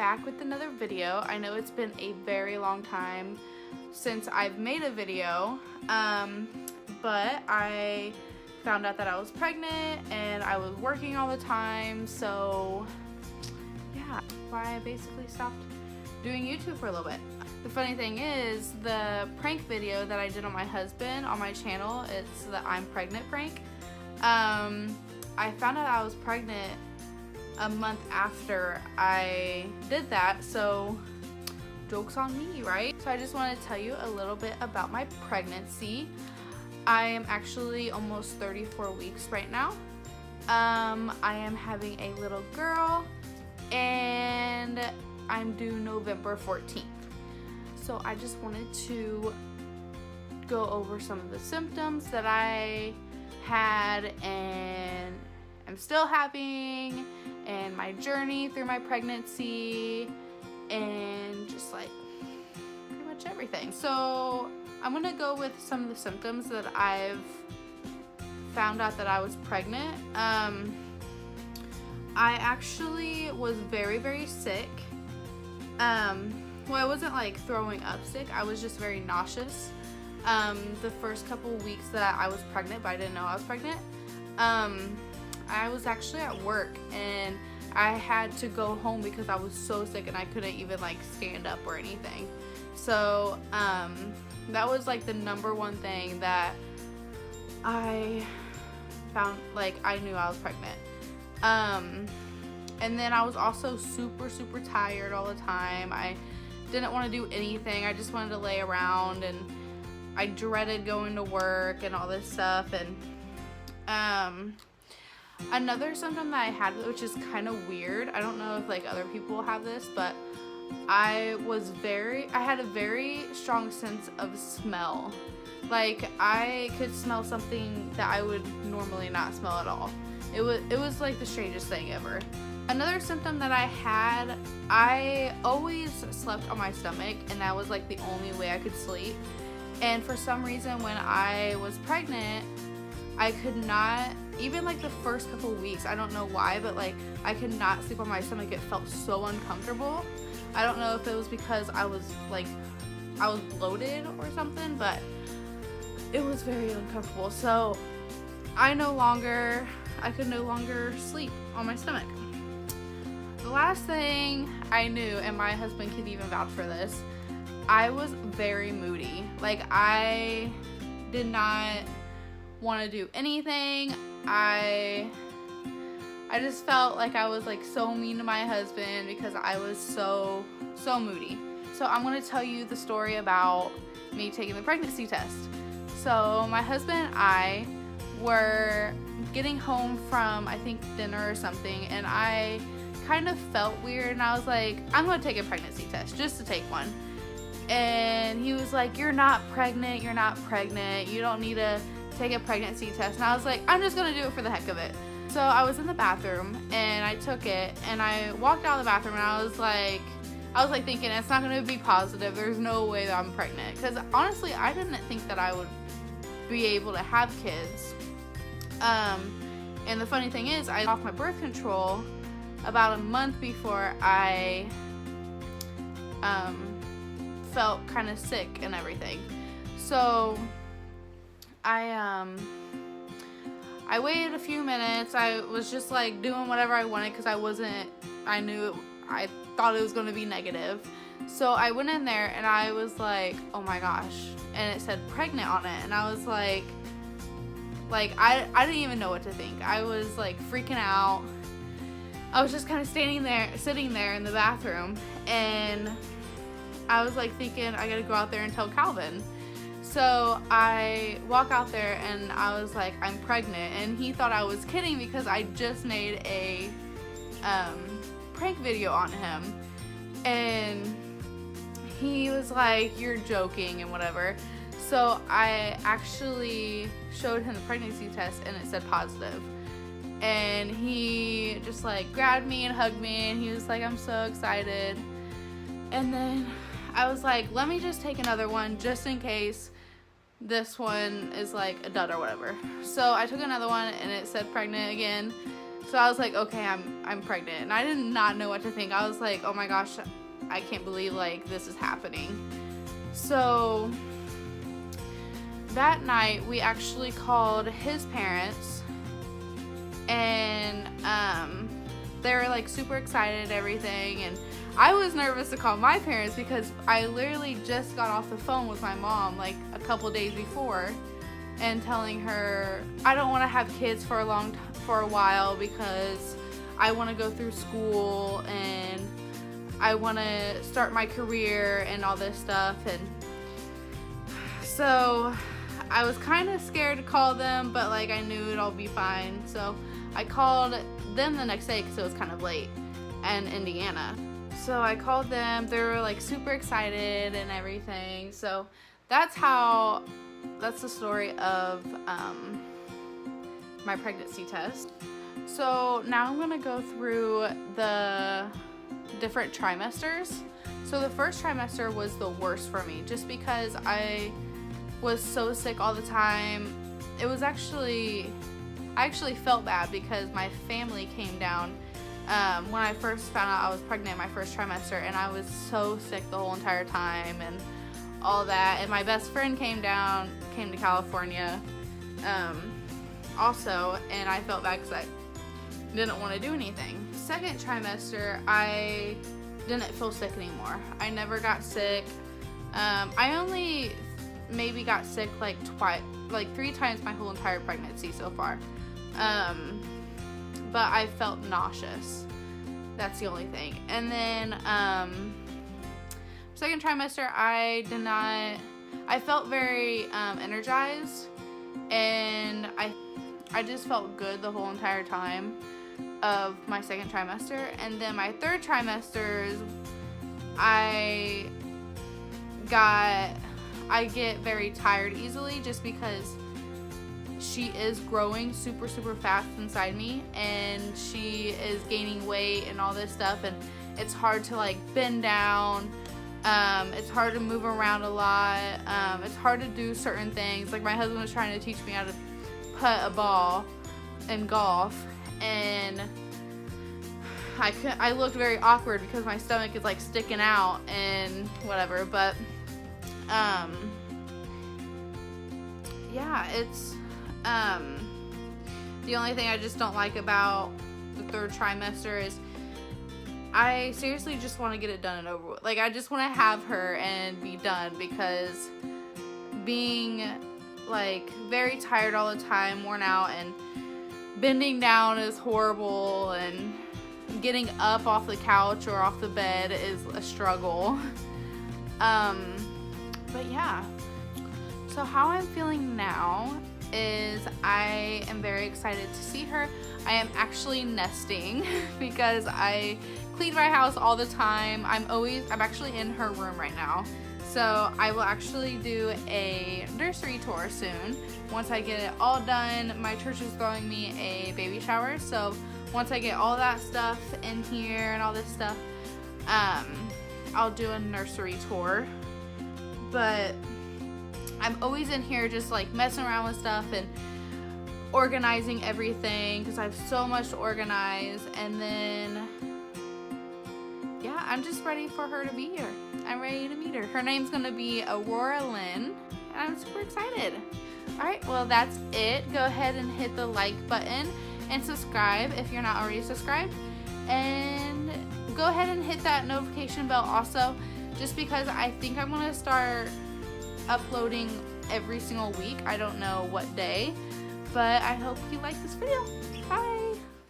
back with another video. I know it's been a very long time since I've made a video, but I found out that I was pregnant and I was working all the time, so yeah, why I basically stopped doing YouTube for a little bit. The funny thing is, the prank video that I did on my husband on my channel, it's the I'm pregnant prank. I found out I was pregnant a month after I did that, so joke's on me, right? So I just want to tell you a little bit about my pregnancy. I am actually almost 34 weeks right now. I am having a little girl and I'm due November 14th. So I just wanted to go over some of the symptoms that I had and I'm still having, and my journey through my pregnancy, and just like pretty much everything. So I'm gonna go with some of the symptoms that I've found out that I was pregnant. I actually was very sick. Well, I wasn't like throwing up sick, I was just very nauseous the first couple weeks that I was pregnant, but I didn't know I was pregnant. I was actually at work and I had to go home because I was so sick and I couldn't even like stand up or anything. So that was like the number one thing that I found, like I knew I was pregnant. And then I was also super tired all the time. I didn't want to do anything. I just wanted to lay around, and I dreaded going to work and all this stuff. And another symptom that I had, which is kind of weird, I don't know if like other people have this, but I had a very strong sense of smell. Like I could smell something that I would normally not smell at all. It was like the strangest thing ever. Another symptom that I had, I always slept on my stomach, and that was like the only way I could sleep. And for some reason when I was pregnant, I could not, even like the first couple weeks, I don't know why, but like I could not sleep on my stomach. It felt so uncomfortable. I don't know if it was because I was bloated or something, but it was very uncomfortable. So I could no longer sleep on my stomach. The last thing I knew, and my husband can even vouch for this, I was very moody. Like I did not want to do anything. I just felt like I was like so mean to my husband because I was so moody. So I'm going to tell you the story about me taking the pregnancy test. So my husband and I were getting home from, I think, dinner or something, and I kind of felt weird, and I was like, I'm going to take a pregnancy test just to take one. And he was like, you're not pregnant, you don't need to take a pregnancy test. And I was like, I'm just gonna do it for the heck of it. So I was in the bathroom and I took it, and I walked out of the bathroom, and I was like thinking, it's not gonna be positive, there's no way that I'm pregnant, because honestly I didn't think that I would be able to have kids. And the funny thing is, I got off my birth control about a month before I felt kind of sick and everything. So I waited a few minutes. I was just like doing whatever I wanted because I thought it was going to be negative. So I went in there and I was like, oh my gosh, and it said pregnant on it, and I was like I didn't even know what to think. I was like freaking out. I was just kind of sitting there in the bathroom, and I was like thinking, I gotta go out there and tell Calvin. So I walk out there and I was like, I'm pregnant, and he thought I was kidding because I just made a prank video on him, and he was like, you're joking and whatever. So I actually showed him the pregnancy test and it said positive. And he just like grabbed me and hugged me, and he was like, I'm so excited. And then I was like, let me just take another one just in case this one is like a dud or whatever. So I took another one and it said pregnant again. So I was like, okay, I'm pregnant. And I did not know what to think. I was like, oh my gosh, I can't believe like this is happening. So that night we actually called his parents, and they were like super excited and everything, and I was nervous to call my parents because I literally just got off the phone with my mom like a couple days before and telling her I don't want to have kids for a while because I want to go through school and I want to start my career and all this stuff. And so I was kind of scared to call them, but like I knew it'd all be fine. So I called them the next day because it was kind of late in Indiana. So I called them. They were like super excited and everything. So that's the story of my pregnancy test. So now I'm gonna go through the different trimesters. So the first trimester was the worst for me just because I was so sick all the time. I actually felt bad because my family came down when I first found out I was pregnant my first trimester, and I was so sick the whole entire time and all that. And my best friend came to California also, and I felt bad because I didn't want to do anything. Second trimester, I didn't feel sick anymore. I never got sick. I only maybe got sick like 3 times my whole entire pregnancy so far. But I felt nauseous. That's the only thing. And then second trimester, I felt very energized, and I just felt good the whole entire time of my second trimester. And then my third trimester, I get very tired easily just because she is growing super fast inside me, and she is gaining weight and all this stuff, and it's hard to like bend down. It's hard to move around a lot. It's hard to do certain things. Like my husband was trying to teach me how to putt a ball in golf, and I looked very awkward because my stomach is like sticking out and whatever. But yeah, it's the only thing I just don't like about the third trimester is I seriously just want to get it done and over with. Like I just want to have her and be done, because being like very tired all the time, worn out, and bending down is horrible, and getting up off the couch or off the bed is a struggle. But yeah, so how I'm feeling now is I am very excited to see her. I am actually nesting because I clean my house all the time. I'm actually in her room right now. So I will actually do a nursery tour soon. Once I get it all done, my church is throwing me a baby shower. So once I get all that stuff in here and all this stuff, I'll do a nursery tour. But I'm always in here just like messing around with stuff and organizing everything because I have so much to organize. And then yeah, I'm just ready for her to be here. I'm ready to meet her. Her name's gonna be Aurora Lynn, and I'm super excited. Alright, well that's it. Go ahead and hit the like button and subscribe if you're not already subscribed. And go ahead and hit that notification bell also, just because I think I'm gonna start uploading every single week. I don't know what day, but I hope you like this video. Bye!